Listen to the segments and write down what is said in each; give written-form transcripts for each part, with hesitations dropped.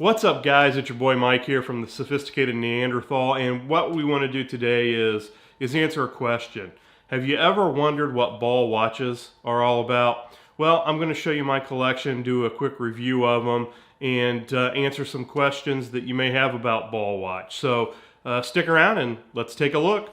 What's up, guys? It's your boy Mike here from the Sophisticated Neanderthal, and what we want to do today is answer a question. Have you ever wondered what ball watches are all about? Well, I'm going to show you my collection, do a quick review of them, and answer some questions that you may have about ball watch. So stick around and let's take a look.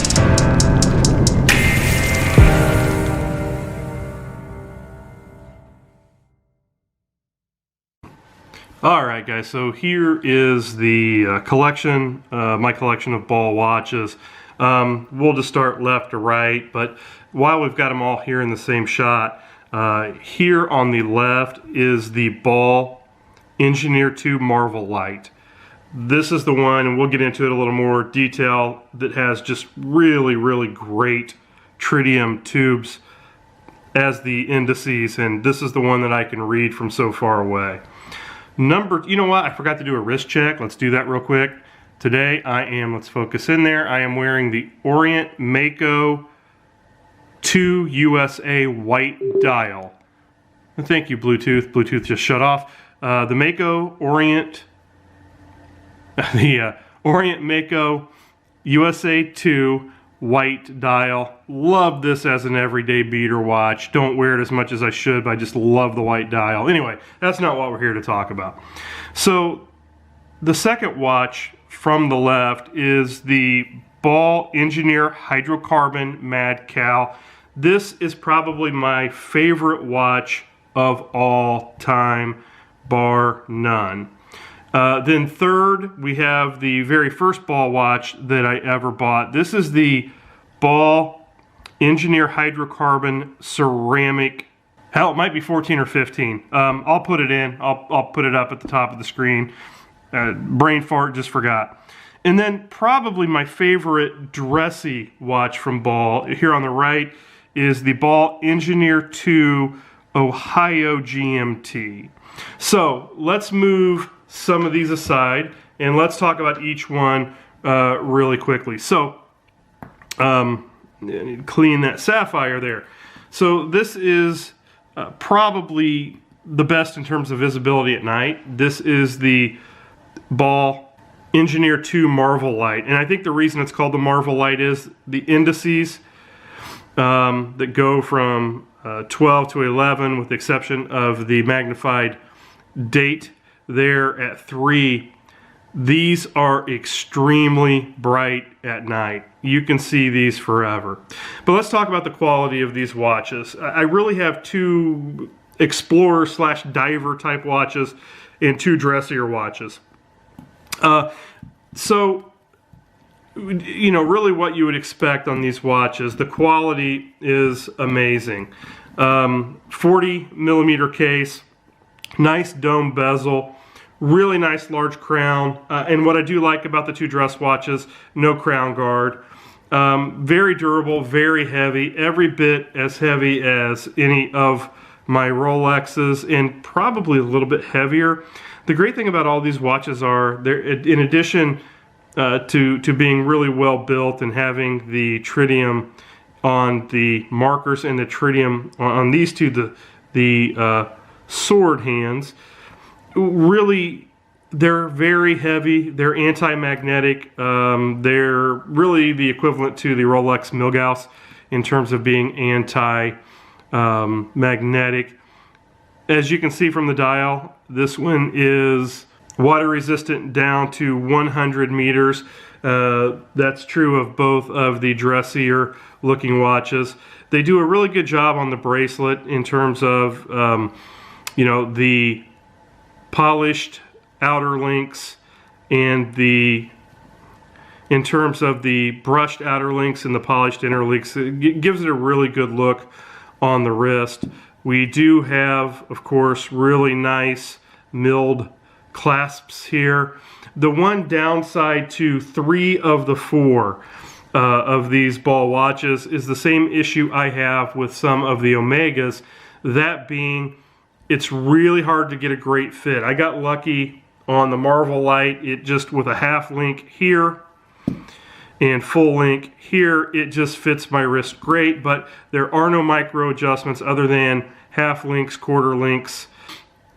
Alright guys, so here is the collection, my collection of ball watches. We'll just start left to right, but while we've got them all here in the same shot, here on the left is the Ball Engineer 2 Marvel Light. This is the one, and we'll get into it a little more detail, that has just really great tritium tubes as the indices, and this is the one that I can read from so far away. You know what, I forgot to do a wrist check. Let's do that real quick. Today let's focus in there, I am wearing the Orient Mako 2 USA white dial. Thank you, Bluetooth. Bluetooth just shut off. The Mako Orient, Orient Mako USA 2 white dial. Love this as an everyday beater watch. Don't wear it as much as I should, but I just love the white dial. Anyway, that's not what we're here to talk about. So the second watch from the left is the Ball Engineer Hydrocarbon Mad Cow. This is probably my favorite watch of all time, bar none. Then third, we have the very first ball watch that I ever bought. This is the Ball Engineer Hydrocarbon Ceramic. Hell, it might be 14 or 15. I'll put it in. I'll put it up at the top of the screen. Brain fart, just forgot. And then probably my favorite dressy watch from Ball, here on the right, is the Ball Engineer 2 Ohio GMT. So let's move some of these aside and let's talk about each one really quickly. So clean that sapphire there. So this is probably the best in terms of visibility at night. This is the Ball Engineer 2 Marvel Light, and I think the reason it's called the Marvel Light is the indices that go from 12 to 11, with the exception of the magnified date there at 3. These are extremely bright at night. You can see these forever. But let's talk about the quality of these watches. I really have two explorer slash diver type watches and two dressier watches. So, you know, really what you would expect on these watches, the quality is amazing. 40 millimeter case, nice dome bezel, really nice large crown, and what I do like about the two dress watches, no crown guard. Very durable, very heavy, every bit as heavy as any of my Rolexes, and probably a little bit heavier. The great thing about all these watches are, they're, in addition to being really well built and having the tritium on the markers and the tritium on these two, the sword hands, really they're very heavy, they're anti-magnetic, they're really the equivalent to the Rolex Milgauss in terms of being anti-magnetic. As you can see from the dial, this one is water resistant down to 100 meters. That's true of both of the dressier looking watches. They do a really good job on the bracelet in terms of you know, the polished outer links and in terms of the brushed outer links and the polished inner links. It gives it a really good look on the wrist. We do have, of course, really nice milled clasps here. The one downside to 3 of the 4 of these ball watches is the same issue I have with some of the Omegas, that being it's really hard to get a great fit. I got lucky on the Marvel Light, it just with a half link here and full link here, it just fits my wrist great, but there are no micro adjustments other than half links, quarter links,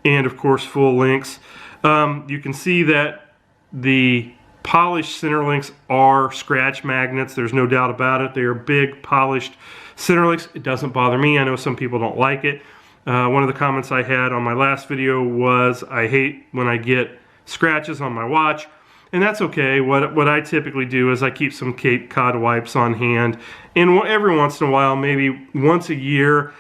and of course full links. You can see that the polished center links are scratch magnets. There's no doubt about it. They are big polished center links. It doesn't bother me. I know some people don't like it. One of the comments I had on my last video was, I hate when I get scratches on my watch, and that's okay. What I typically do is I keep some Cape Cod wipes on hand, and every once in a while, maybe once a year,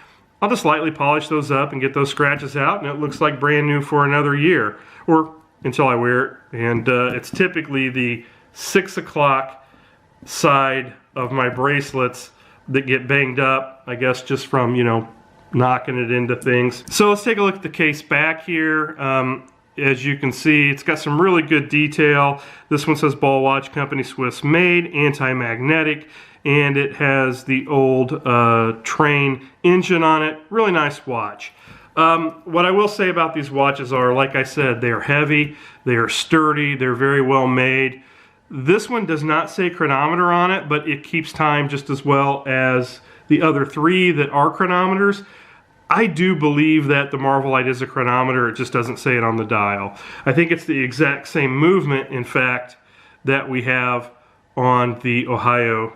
I'll just lightly polish those up and get those scratches out, and it looks like brand new for another year, or until I wear it. And it's typically the 6 o'clock side of my bracelets that get banged up, I guess just from, you know, knocking it into things. So let's take a look at the case back here. As you can see, it's got some really good detail. This one says Ball Watch Company, Swiss made, anti-magnetic, and it has the old Train engine on it. Really nice watch. What I will say about these watches are, like I said, they are heavy, they are sturdy, they're very well made. This one does not say chronometer on it, but it keeps time just as well as the other three that are chronometers. I do believe that the Marvelite is a chronometer, it just doesn't say it on the dial. I think it's the exact same movement, in fact, that we have on the Ohio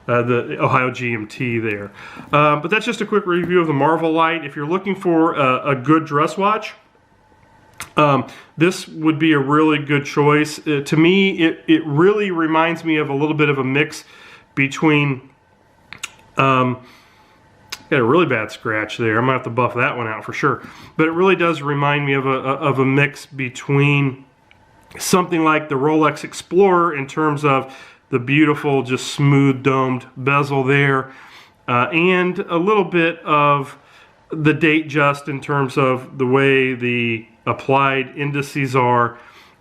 GMT there. But that's just a quick review of the Marvelite. If you're looking for a good dress watch, this would be a really good choice. To me, it really reminds me of a little bit of a mix between, got a really bad scratch there. I'm gonna have to buff that one out for sure. But it really does remind me of a mix between something like the Rolex Explorer in terms of the beautiful, just smooth domed bezel there, and a little bit of the Datejust in terms of the way the applied indices are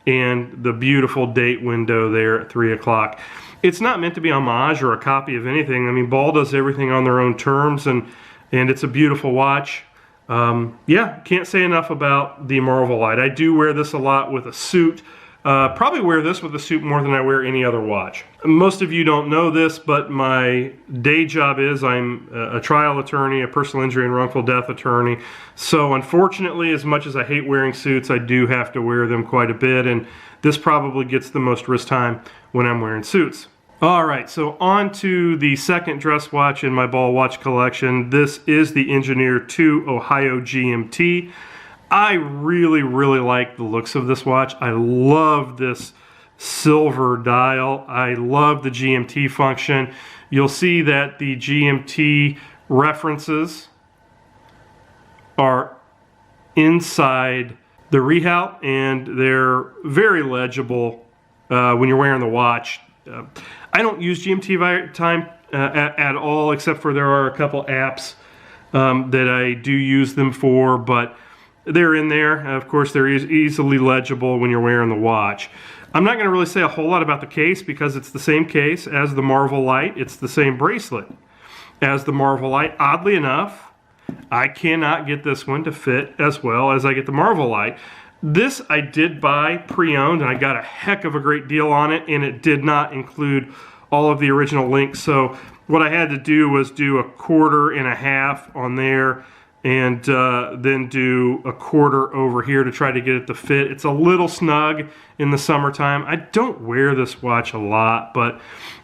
and the beautiful date window there at 3 o'clock. It's not meant to be homage or a copy of anything. I mean, Ball does everything on their own terms, and it's a beautiful watch. Yeah, can't say enough about the Marvelite. I do wear this a lot with a suit. Probably wear this with a suit more than I wear any other watch. Most of you don't know this, but my day job is I'm a trial attorney, a personal injury and wrongful death attorney. So unfortunately, as much as I hate wearing suits, I do have to wear them quite a bit, and this probably gets the most wrist time when I'm wearing suits. Alright, so on to the second dress watch in my Ball watch collection. This is the Engineer 2 Ohio GMT. I really, really like the looks of this watch. I love this silver dial. I love the GMT function. You'll see that the GMT references are inside the rehaut, and they're very legible when you're wearing the watch. I don't use GMT time at all, except for there are a couple apps that I do use them for, but they're in there. Of course, they're easily legible when you're wearing the watch. I'm not going to really say a whole lot about the case because it's the same case as the Marvelite. It's the same bracelet as the Marvelite. Oddly enough, I cannot get this one to fit as well as I get the Marvelite. This I did buy pre-owned, and I got a heck of a great deal on it, and it did not include all of the original links. So what I had to do was do a 1.25 on there, and then do a 1/4 over here to try to get it to fit. It's a little snug in the summertime. I don't wear this watch a lot, but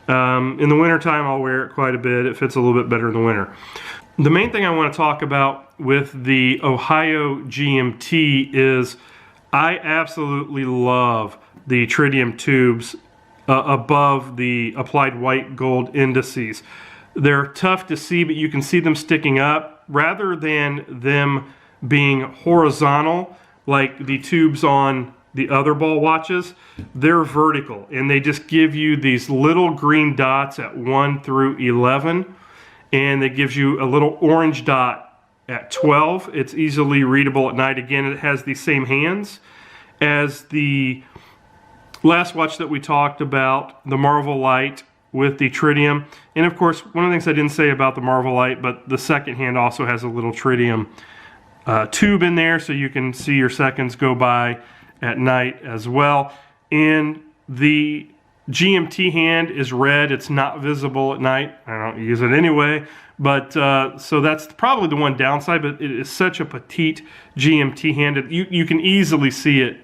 in the wintertime I'll wear it quite a bit. It fits a little bit better in the winter. The main thing I want to talk about with the Ohio GMT is I absolutely love the tritium tubes above the applied white gold indices. They're tough to see, but you can see them sticking up rather than them being horizontal like the tubes on the other Ball watches. They're vertical, and they just give you these little green dots at 1 through 11, and it gives you a little orange dot at 12. It's easily readable at night. Again, it has the same hands as the last watch that we talked about, the Marvelite with the tritium. And of course, one of the things I didn't say about the Marvelite, but the second hand also has a little tritium tube in there, so you can see your seconds go by at night as well. And the GMT hand is red. It's not visible at night. I don't use it anyway, but so that's probably the one downside, but it is such a petite GMT hand. You can easily see it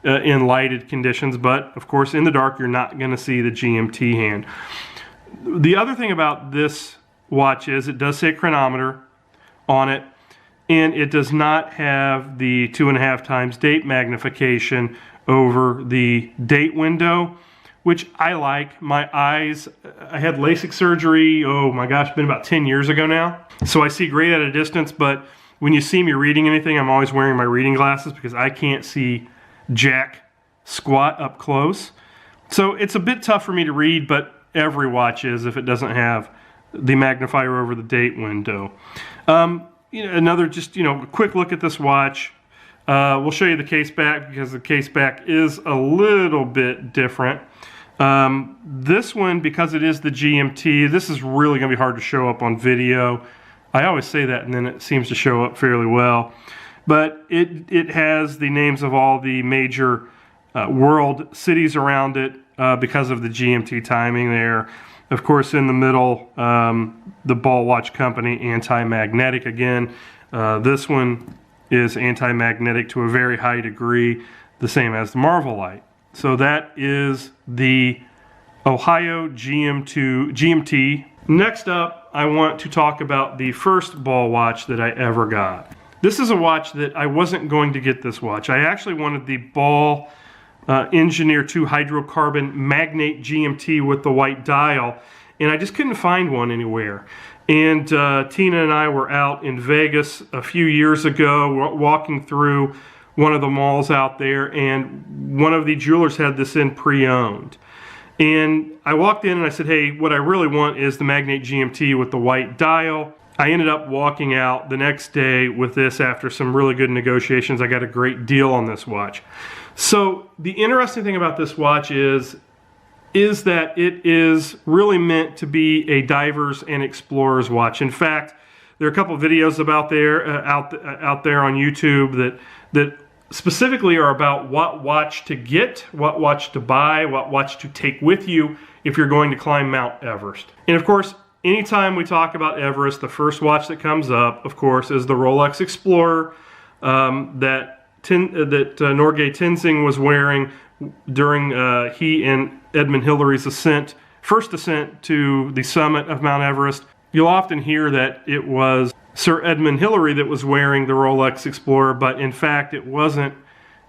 in lighted conditions, but of course in the dark you're not going to see the GMT hand. The other thing about this watch is it does say chronometer on it, and it does not have the 2.5 times date magnification over the date window, which I like. My eyes, I had LASIK surgery, oh my gosh, been about 10 years ago now. So I see great at a distance, but when you see me reading anything, I'm always wearing my reading glasses because I can't see jack squat up close. So it's a bit tough for me to read, but every watch is if it doesn't have the magnifier over the date window. Another just, a quick look at this watch. We'll show you the case back because the case back is a little bit different. This one, because it is the GMT, this is really going to be hard to show up on video. I always say that and then it seems to show up fairly well. But it has the names of all the major world cities around it because of the GMT timing there. Of course, in the middle, the Ball Watch Company anti-magnetic again. This one is anti-magnetic to a very high degree, the same as the Marvelite. So that is the Ohio GMT. Next up, I want to talk about the first Ball watch that I ever got. This is a watch that I wasn't going to get this watch. I actually wanted the Ball Engineer 2 Hydrocarbon Magnate GMT with the white dial, and I just couldn't find one anywhere. And Tina and I were out in Vegas a few years ago walking through one of the malls out there, and one of the jewelers had this in pre-owned. And I walked in and I said, hey, what I really want is the Magnate GMT with the white dial. I ended up walking out the next day with this after some really good negotiations. I got a great deal on this watch. So the interesting thing about this watch is that it is really meant to be a diver's and explorer's watch. In fact, there are a couple of videos about out there on YouTube that specifically are about what watch to get, what watch to buy, what watch to take with you if you're going to climb Mount Everest. And of course, anytime we talk about Everest, the first watch that comes up, of course, is the Rolex Explorer that Norgay Tenzing was wearing during he and Edmund Hillary's first ascent to the summit of Mount Everest. You'll often hear that it was Sir Edmund Hillary that was wearing the Rolex Explorer, but in fact it wasn't.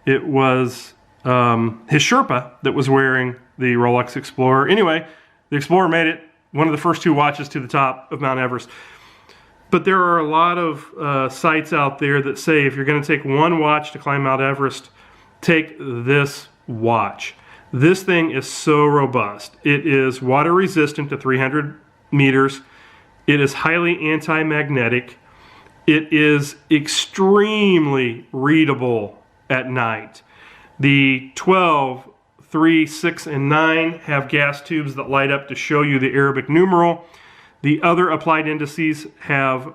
It was his Sherpa that was wearing the Rolex Explorer. Anyway, the Explorer made it one of the first 2 watches to the top of Mount Everest. But there are a lot of sites out there that say if you're going to take one watch to climb Mount Everest, take this watch. This thing is so robust. It is water resistant to 300 meters. It is highly anti-magnetic. It is extremely readable at night. The 12, 3, 6, and 9 have gas tubes that light up to show you the Arabic numeral. The other applied indices have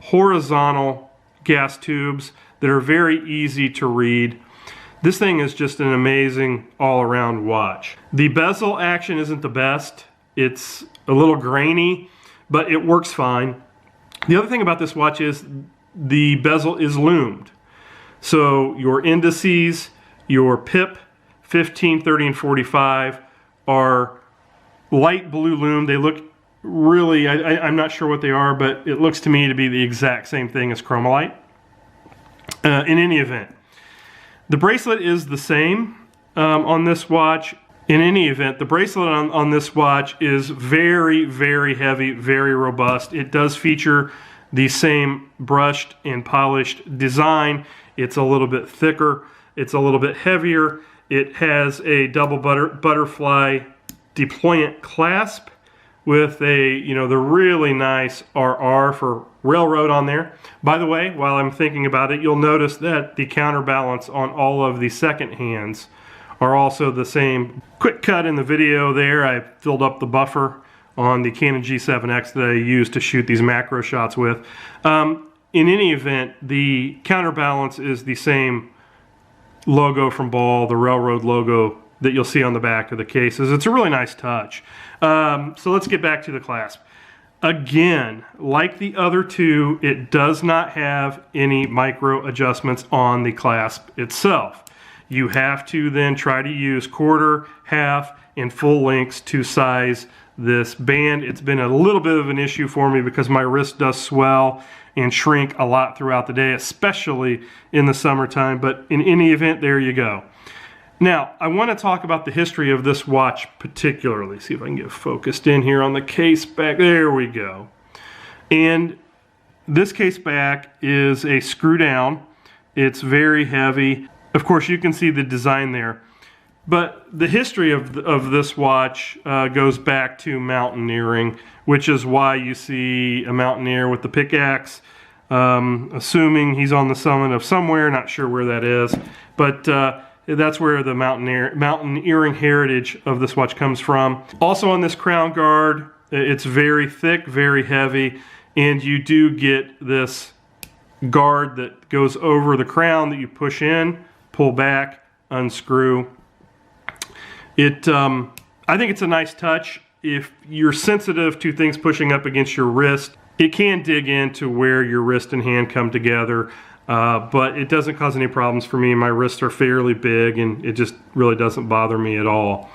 horizontal gas tubes that are very easy to read. This thing is just an amazing all-around watch. The bezel action isn't the best. It's a little grainy, but it works fine. The other thing about this watch is the bezel is loomed. So your indices, your PIP, 15, 30, and 45 are light blue loomed. They look really, I'm not sure what they are, but it looks to me to be the exact same thing as Chromalite. In any event, the bracelet is the same on this watch. In any event, the bracelet on this watch is very, very heavy, very robust. It does feature the same brushed and polished design. It's a little bit thicker. It's a little bit heavier. It has a double butterfly deployant clasp with a, the really nice RR for railroad on there. By the way, while I'm thinking about it, you'll notice that the counterbalance on all of the second hands are also the same. Quick cut in the video there, I filled up the buffer on the Canon G7X that I used to shoot these macro shots with. In any event, the counterbalance is the same logo from Ball, the railroad logo that you'll see on the back of the cases. It's a really nice touch. So let's get back to the clasp. Again, like the other two, it does not have any micro adjustments on the clasp itself. You have to then try to use quarter, half, and full lengths to size this band. It's been a little bit of an issue for me because my wrist does swell and shrink a lot throughout the day, especially in the summertime, but in any event, there you go. Now, I want to talk about the history of this watch particularly. See if I can get focused in here on the case back. There we go. And this case back is a screw down. It's very heavy. Of course, you can see the design there. But the history of this watch goes back to mountaineering, which is why you see a mountaineer with the pickaxe, assuming he's on the summit of somewhere, not sure where that is. But that's where the mountaineering heritage of this watch comes from. Also on this crown guard, it's very thick, very heavy, and you do get this guard that goes over the crown that you push in, pull back, unscrew. I think it's a nice touch. If you're sensitive to things pushing up against your wrist, it can dig into where your wrist and hand come together, but it doesn't cause any problems for me. My wrists are fairly big and it just really doesn't bother me at all.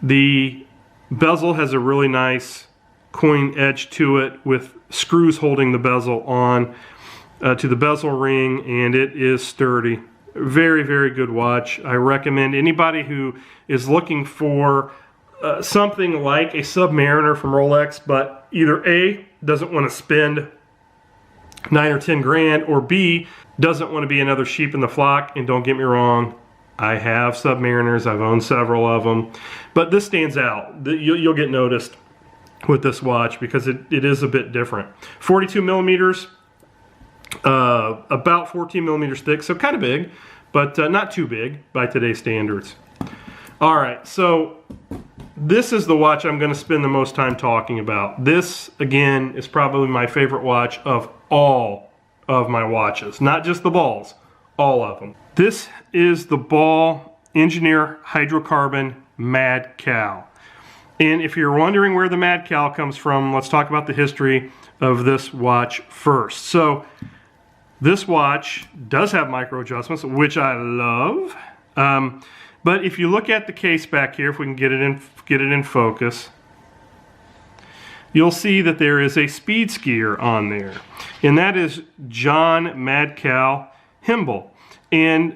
The bezel has a really nice coin edge to it with screws holding the bezel on to the bezel ring, and it is sturdy. Very, very good watch. I recommend anybody who is looking for something like a Submariner from Rolex, but either A, doesn't want to spend 9 or 10 grand, or B, doesn't want to be another sheep in the flock. And don't get me wrong, I have Submariners, I've owned several of them, but this stands out. You'll get noticed with this watch because it is a bit different. 42 millimeters, about 14 millimeters thick, so kind of big, but not too big by today's standards. All right, so this is the watch I'm going to spend the most time talking about. This, again, is probably my favorite watch of all of my watches, not just the balls, all of them. This is the Ball Engineer Hydrocarbon Mad Cow. And if you're wondering where the Mad Cow comes from, let's talk about the history of this watch first. So this watch does have micro adjustments, which I love. But if you look at the case back here, if we can get it in focus, you'll see that there is a speed skier on there, and that is John Mad Cow Himble. And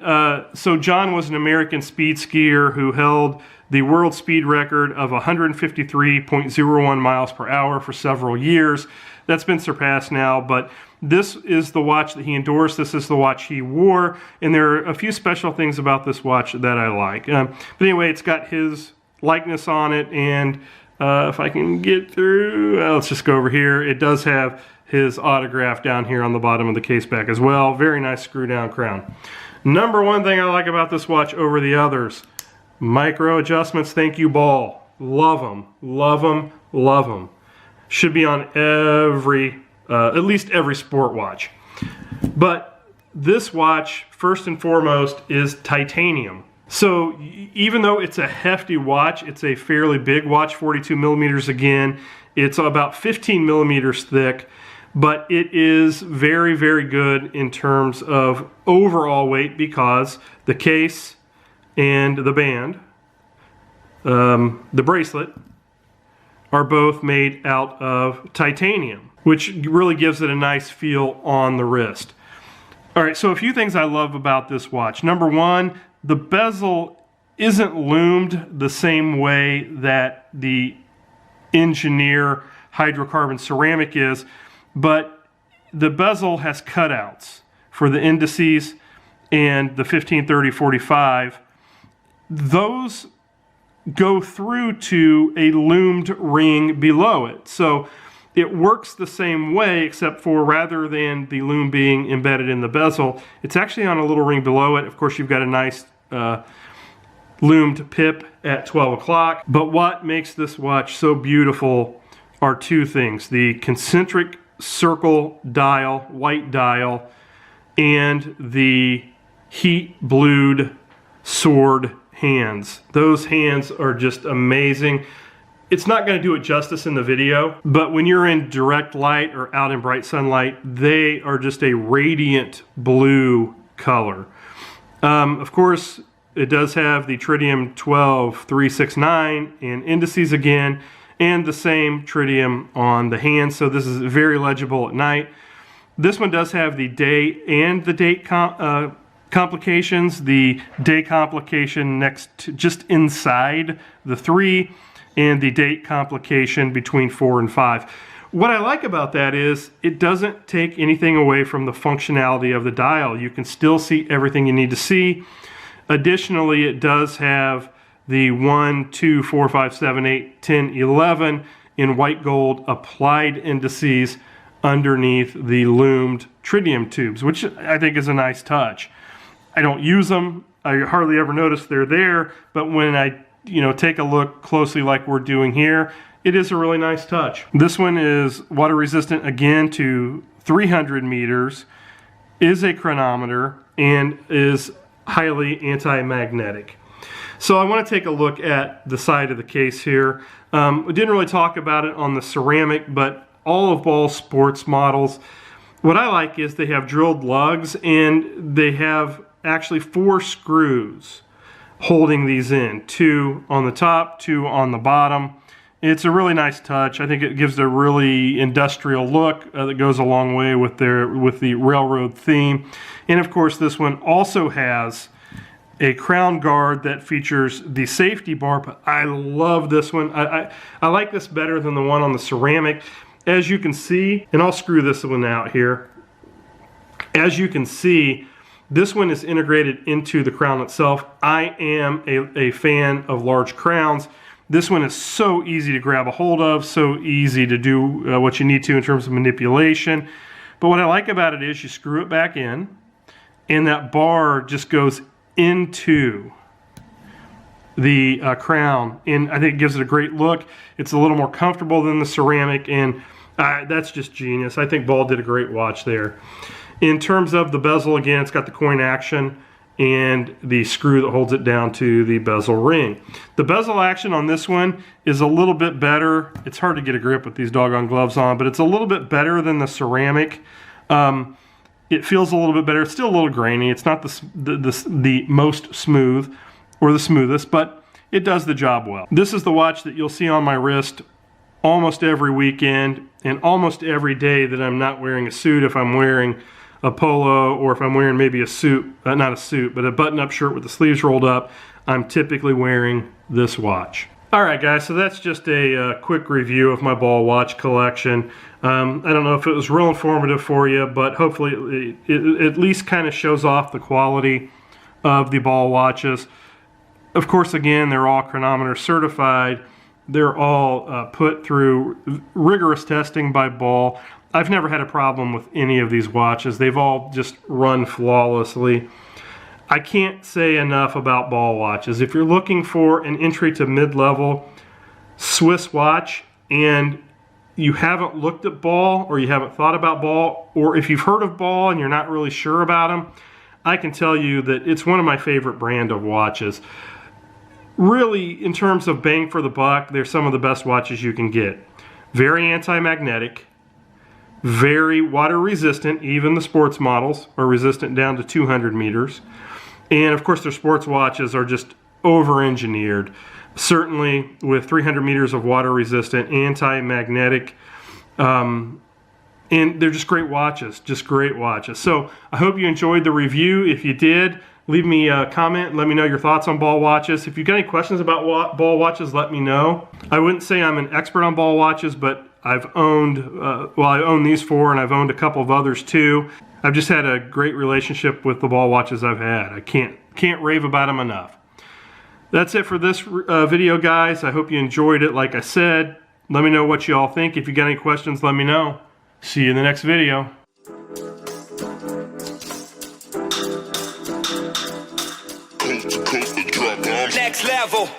so John was an American speed skier who held the world speed record of 153.01 miles per hour for several years. That's been surpassed now, but this is the watch that he endorsed. This is the watch he wore, and there are a few special things about this watch that I like. But anyway, it's got his likeness on it, and if I can get through, let's just go over here. It does have his autograph down here on the bottom of the case back as well. Very nice screw down crown. Number one thing I like about this watch over the others, micro adjustments. Thank you, Ball. Love them, love them, love them. Should be on every, at least every sport watch. But this watch, first and foremost, is titanium. So even though it's a hefty watch, it's a fairly big watch, 42 millimeters again. It's about 15 millimeters thick, but it is very, very good in terms of overall weight because the case and the band, the bracelet, are both made out of titanium, which really gives it a nice feel on the wrist. All right, so a few things I love about this watch. Number one, the bezel isn't loomed the same way that the Engineer hydrocarbon ceramic is, but the bezel has cutouts for the indices and the 15, 30, 45. Those go through to a loomed ring below it. So it works the same way, except for rather than the loom being embedded in the bezel, it's actually on a little ring below it. Of course, you've got a nice loomed pip at 12 o'clock. But what makes this watch so beautiful are two things: the concentric circle dial, white dial, and the heat blued sword hands. Those hands are just amazing. It's not going to do it justice in the video, but when you're in direct light or out in bright sunlight, they are just a radiant blue color. Of course, It does have the tritium 12369 and indices again, and the same tritium on the hand, so this is very legible at night. This one does have the day and the date complications. The day complication next to, just inside the 3, and the date complication between 4 and 5. What I like about that is it doesn't take anything away from the functionality of the dial. You can still see everything you need to see. Additionally, it does have the 1, 2, 4, 5, 7, 8, 10, 11 in white gold applied indices underneath the loomed tritium tubes, which I think is a nice touch. I don't use them. I hardly ever notice they're there, but when I take a look closely like we're doing here, it is a really nice touch. This one is water resistant again to 300 meters, is a chronometer, and is highly anti-magnetic. So I want to take a look at the side of the case here. We didn't really talk about it on the ceramic, but all of Ball Sports models, what I like is they have drilled lugs, and they have actually 4 screws holding these in, 2 on the top, 2 on the bottom. It's a really nice touch. I think it gives a really industrial look that goes a long way with the railroad theme. And of course, this one also has a crown guard that features the safety bar, but I love this one. I like this better than the one on the ceramic. As you can see, and I'll screw this one out here. As you can see, this one is integrated into the crown itself. I am a fan of large crowns. This one is so easy to grab a hold of, so easy to do what you need to in terms of manipulation. But what I like about it is you screw it back in, and that bar just goes into the crown, and I think it gives it a great look. It's a little more comfortable than the ceramic, and that's just genius. I think Ball did a great watch there. In terms of the bezel, again, it's got the coin action and the screw that holds it down to the bezel ring. The bezel action on this one is a little bit better. It's hard to get a grip with these doggone gloves on, but it's a little bit better than the ceramic. It feels a little bit better. It's still a little grainy. It's not the most smooth or the smoothest, but it does the job well. This is the watch that you'll see on my wrist almost every weekend and almost every day that I'm not wearing a suit. If I'm wearing a polo, or if I'm wearing maybe a suit, not a suit, but a button-up shirt with the sleeves rolled up, I'm typically wearing this watch. Alright guys, so that's just a quick review of my Ball watch collection. I don't know if it was real informative for you, but hopefully it at least kind of shows off the quality of the Ball watches. Of course, again, they're all chronometer certified. They're all put through rigorous testing by Ball. I've never had a problem with any of these watches. They've all just run flawlessly. I can't say enough about Ball watches. If you're looking for an entry to mid-level Swiss watch and you haven't looked at Ball, or you haven't thought about Ball, or if you've heard of Ball and you're not really sure about them, I can tell you that it's one of my favorite brand of watches. Really, in terms of bang for the buck, they're some of the best watches you can get. Very anti-magnetic, very water resistant. Even the sports models are resistant down to 200 meters. And of course their sports watches are just over-engineered. Certainly with 300 meters of water resistant, anti-magnetic, and they're just great watches, So I hope you enjoyed the review. If you did, leave me a comment, let me know your thoughts on Ball watches. If you've got any questions about Ball watches, let me know. I wouldn't say I'm an expert on Ball watches, but I've owned, I own these 4, and I've owned a couple of others too. I've just had a great relationship with the Ball watches I've had. I can't rave about them enough. That's it for this video, guys. I hope you enjoyed it. Like I said, let me know what you all think. If you got any questions, let me know. See you in the next video. Next level.